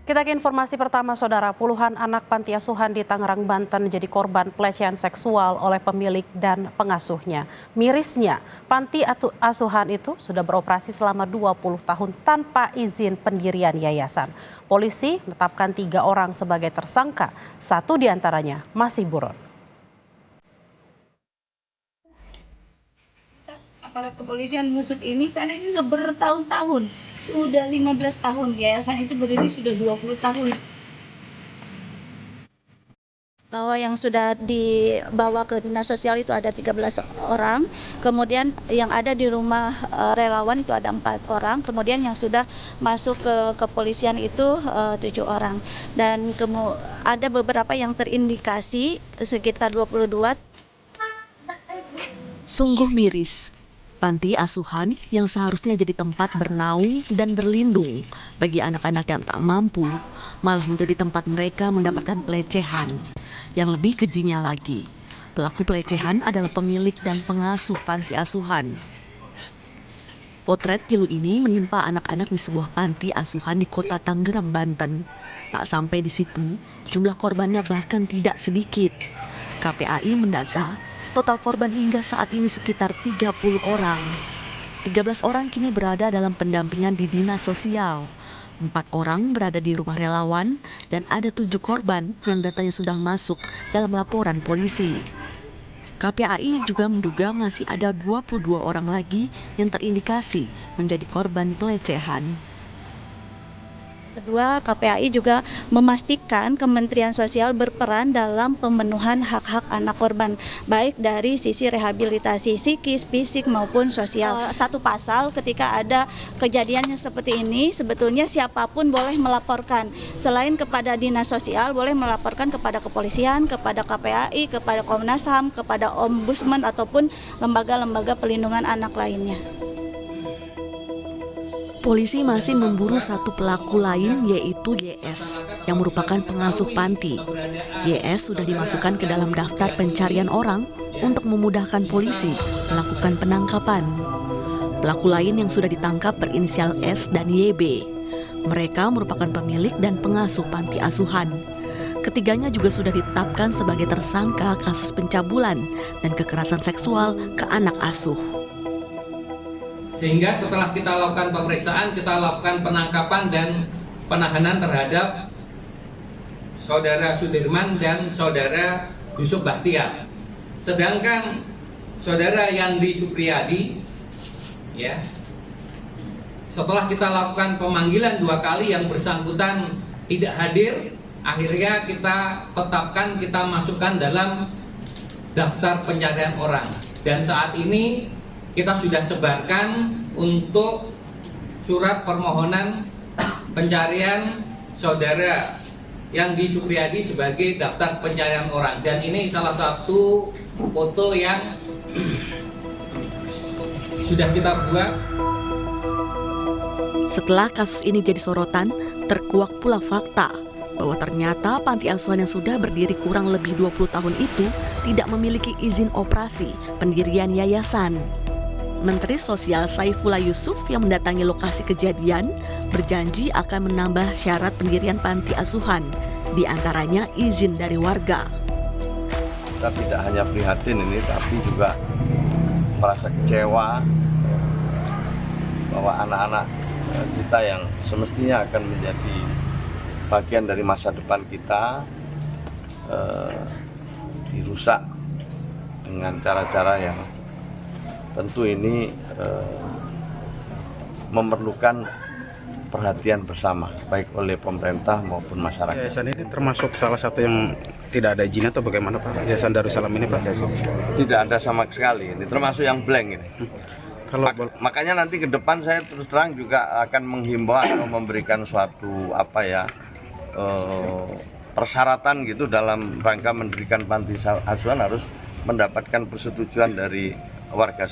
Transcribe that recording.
Kita ke informasi pertama, Saudara. Puluhan anak panti asuhan di Tangerang, Banten jadi korban pelecehan seksual oleh pemilik dan pengasuhnya. Mirisnya, panti asuhan itu sudah beroperasi selama 20 tahun tanpa izin pendirian yayasan. Polisi menetapkan 3 orang sebagai tersangka, 1 diantaranya masih buron. Aparat kepolisian mengusut ini karena ini sudah bertahun-tahun, sudah 15 tahun, yayasan itu berdiri sudah 20 tahun. Bahwa yang sudah dibawa ke dinas sosial itu ada 13 orang, kemudian yang ada di rumah relawan itu ada 4 orang, kemudian yang sudah masuk ke kepolisian itu 7 orang, dan ada beberapa yang terindikasi sekitar 22. Sungguh miris. Panti asuhan yang seharusnya jadi tempat bernaung dan berlindung bagi anak-anak yang tak mampu, malah menjadi tempat mereka mendapatkan pelecehan. Yang lebih kejinya lagi, pelaku pelecehan adalah pemilik dan pengasuh panti asuhan. Potret pilu ini menimpa anak-anak di sebuah panti asuhan di kota Tangerang, Banten. Tak sampai di situ, jumlah korbannya bahkan tidak sedikit. KPAI mendata total korban hingga saat ini sekitar 30 orang. 13 orang kini berada dalam pendampingan di dinas sosial. 4 orang berada di rumah relawan dan ada 7 korban yang datanya sudah masuk dalam laporan polisi. KPAI juga menduga masih ada 22 orang lagi yang terindikasi menjadi korban pelecehan. Kedua, KPAI juga memastikan Kementerian Sosial berperan dalam pemenuhan hak-hak anak korban, baik dari sisi rehabilitasi psikis, fisik maupun sosial. Satu pasal ketika ada kejadian yang seperti ini, sebetulnya siapapun boleh melaporkan. Selain kepada dinas sosial, boleh melaporkan kepada kepolisian, kepada KPAI, kepada Komnas HAM, kepada Ombudsman ataupun lembaga-lembaga pelindungan anak lainnya. Polisi masih memburu satu pelaku lain, yaitu YS, yang merupakan pengasuh panti. YS sudah dimasukkan ke dalam daftar pencarian orang untuk memudahkan polisi melakukan penangkapan. Pelaku lain yang sudah ditangkap berinisial S dan YB. Mereka merupakan pemilik dan pengasuh panti asuhan. Ketiganya juga sudah ditetapkan sebagai tersangka kasus pencabulan dan kekerasan seksual ke anak asuh. Sehingga setelah kita lakukan pemeriksaan, kita lakukan penangkapan dan penahanan terhadap Saudara Sudirman dan Saudara Yusuf Bahtiar. Sedangkan Saudara Yandi Supriyadi, ya, setelah kita lakukan pemanggilan 2 kali yang bersangkutan tidak hadir, akhirnya kita tetapkan, kita masukkan dalam daftar pencarian orang. Dan saat ini kita sudah sebarkan untuk surat permohonan pencarian Saudara Yandi Supriyadi sebagai daftar pencarian orang. Dan ini salah satu foto yang sudah kita buat. Setelah kasus ini jadi sorotan, terkuak pula fakta bahwa ternyata panti asuhan yang sudah berdiri kurang lebih 20 tahun itu tidak memiliki izin operasi pendirian yayasan. Menteri Sosial Saifullah Yusuf yang mendatangi lokasi kejadian berjanji akan menambah syarat pendirian panti asuhan, diantaranya izin dari warga. Kita tidak hanya prihatin ini, tapi juga merasa kecewa bahwa anak-anak kita yang semestinya akan menjadi bagian dari masa depan kita dirusak dengan cara-cara yang tentu ini memerlukan perhatian bersama, baik oleh pemerintah maupun masyarakat. Yayasan ini termasuk salah satu yang tidak ada izin atau bagaimana Pak? Yayasan Darussalam ini Pak? Tidak ada sama sekali, ini termasuk yang blank ini. Makanya nanti ke depan saya terus terang juga akan menghimbau atau memberikan suatu persyaratan gitu dalam rangka mendirikan panti asuhan harus mendapatkan persetujuan dari warga sekitar.